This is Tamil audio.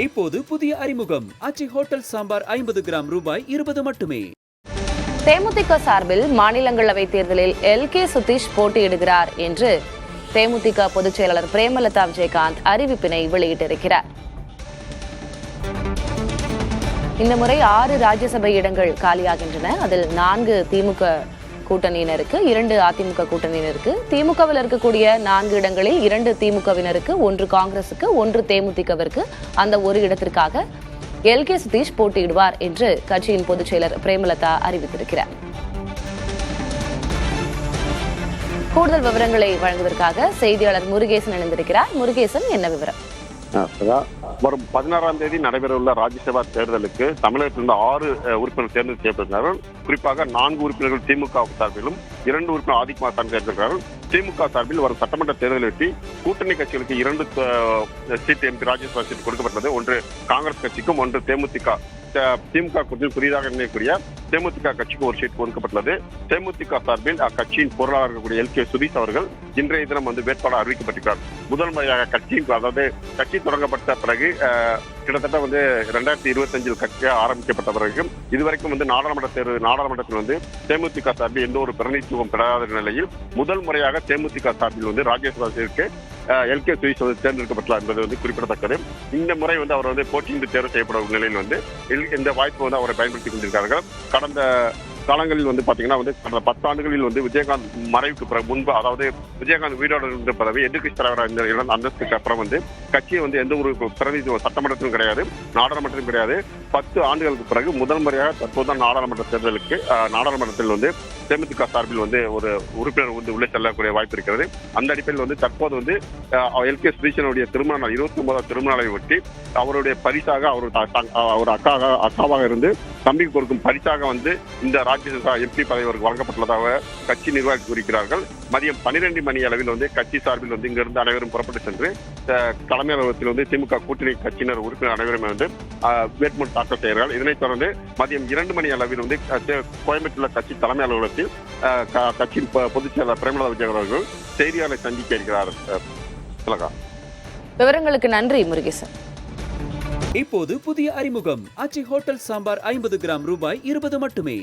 இப்போது புதிய அறிமுகம் அச்சி ஹோட்டல் சாம்பார் 50 கிராம் ரூபாய் 20 மட்டுமே. தேமுதிக சார்பில் மாநிலங்களவை தேர்தலில் எல்கே சுதீஷ் போட்டியிடுகிறார் என்று தேமுதிக பொதுச் செயலாளர் பிரேமலதா விஜயகாந்த் அறிவிப்பினை வெளியிட்டிருக்கிறார். இந்த முறை 6 ராஜ்யசபை இடங்கள் காலியாகின்றன. அதில் 4 திமுக கூட்டணியினருக்கு, 2 அதிமுக கூட்டணியினருக்கு. திமுகவில் இருக்கக்கூடிய 4 இடங்களில் 2 திமுகவினருக்கு, 1 காங்கிரசுக்கு, 1 தேமுதிகவிற்கு. அந்த ஒரு இடத்திற்காக எல்கே சுதீஷ் போட்டியிடுவார் என்று கட்சியின் பொதுச் செயலர் பிரேமலதா அறிவித்திருக்கிறார். கூடுதல் விவரங்களை வழங்குவதற்காக செய்தியாளர் முருகேசன் இணைந்திருக்கிறார். முருகேசன், என்ன விவரம்? வரும் 16ஆம் தேதி நடைபெறவுள்ள ராஜ்யசபா தேர்தலுக்கு தமிழகத்திலிருந்து 6 உறுப்பினர் தேர்ந்தெடுத்து செய்யப்பட்டிருக்கிறார்கள். குறிப்பாக 4 உறுப்பினர்கள் திமுக சார்பிலும் 2 உறுப்பினர் அதிமுக சார்பில் தேர்ந்தெடுக்கிறார்கள். திமுக சார்பில் வரும் சட்டமன்ற தேர்தலையொட்டி கூட்டணி கட்சிகளுக்கு 2 சீட் எம்பி ராஜ்யசபா சீட் கொடுக்கப்பட்டது. ஒன்று காங்கிரஸ் கட்சிக்கும், ஒன்று தேமுதிக. திமுக கூட்டத்தில் புதிதாக இணையக்கூடிய தேமுதிக கட்சிக்கு ஒரு சீட் ஒதுக்கப்பட்டுள்ளது. தேமுதிக சார்பில் அக்கட்சியின் பொருளாளர் இருக்கக்கூடிய எல்கே சுதீஷ் அவர்கள் இன்றைய தினம் வேட்பாளர் அறிவிக்கப்பட்டிருக்கிறார். முதல் முறையாக கட்சி தொடங்கப்பட்ட பிறகு கிட்டத்தட்ட 2025 கட்சி ஆரம்பிக்கப்பட்ட பிறகு இதுவரைக்கும் நாடாளுமன்றத்தில் தேமுதிக சார்பில் எந்த ஒரு பிரதிநிதித்துவம் பெறாத நிலையில் முதல் முறையாக தேமுதிக சார்பில் ராஜ்யசபாவிற்கு எல்கே சுதீஷ் தேர்ந்தெடுக்கப்பட்டுள்ளார் என்பது குறிப்பிடத்தக்கது. இந்த முறை அவர் போட்டியின்றி தேர்வு செய்யப்படும் நிலையில் இந்த வாய்ப்பு அவரை பயன்படுத்திக் கொண்டிருக்கிறார்கள். கடந்த காலங்களில் பாத்தீங்கன்னா கடந்த 10 ஆண்டுகளில் விஜயகாந்த் மறைவுக்கு பிறகு முன்பு, அதாவது விஜயகாந்த் உயிரோடு இருந்த பிறகு எதிர்கட்சி தலைவராக அந்தஸ்துக்கு அப்புறம் கட்சியை எந்த ஒரு பிரதிநிதித்துவ சட்டமன்றத்திலும் கிடையாது, நாடாளுமன்றத்திலும் கிடையாது. 10 ஆண்டுகளுக்கு பிறகு முதல் முறையாக தற்போது நாடாளுமன்ற தேர்தலுக்கு நாடாளுமன்றத்தில் தேமுதிக சார்பில் ஒரு உறுப்பினர் உள்ளே செல்லக்கூடிய வாய்ப்பு இருக்கிறது. அந்த அடிப்படையில் தற்போது எல்கே சுதீஷனுடைய திருமண நாள் 29ஆம் திருமண நாளை ஒட்டி அவருடைய பரிசாக அவர் அக்காவாக இருந்து தம்பிக்கு கொடுக்கும் பரிசாக இந்த ராஜ்யசபா எம்பி பதவி அவருக்கு வழங்கப்பட்டுள்ளதாக கட்சி நிர்வாகி கூறுகிறார்கள். மதியம் 12 மணி அளவில் கட்சி சார்பில் இங்கிருந்து அனைவரும் புறப்பட்டு சென்று தலைமை அலுவலகத்தில் திமுக கூட்டணி கட்சியினர் உறுப்பினர் அனைவரும் வேட்புமனு தாக்கல் செய்கிறார்கள். இதனைத் தொடர்ந்து மதியம் 2 மணி அளவில் கோயம்புத்தூர் கட்சி தலைமை அலுவலகத்தில் கட்சியின் பொதுச் செயலாளர் பிரேமலதா விஜயகாந்த் அவர்கள் செய்தியாளரை சந்திக்க இருக்கிறார். விவரங்களுக்கு நன்றி முருகேசன். இப்போது புதிய அறிமுகம் அச்சி ஹோட்டல் சாம்பார் 50 கிராம் ரூபாய் 20 மட்டுமே.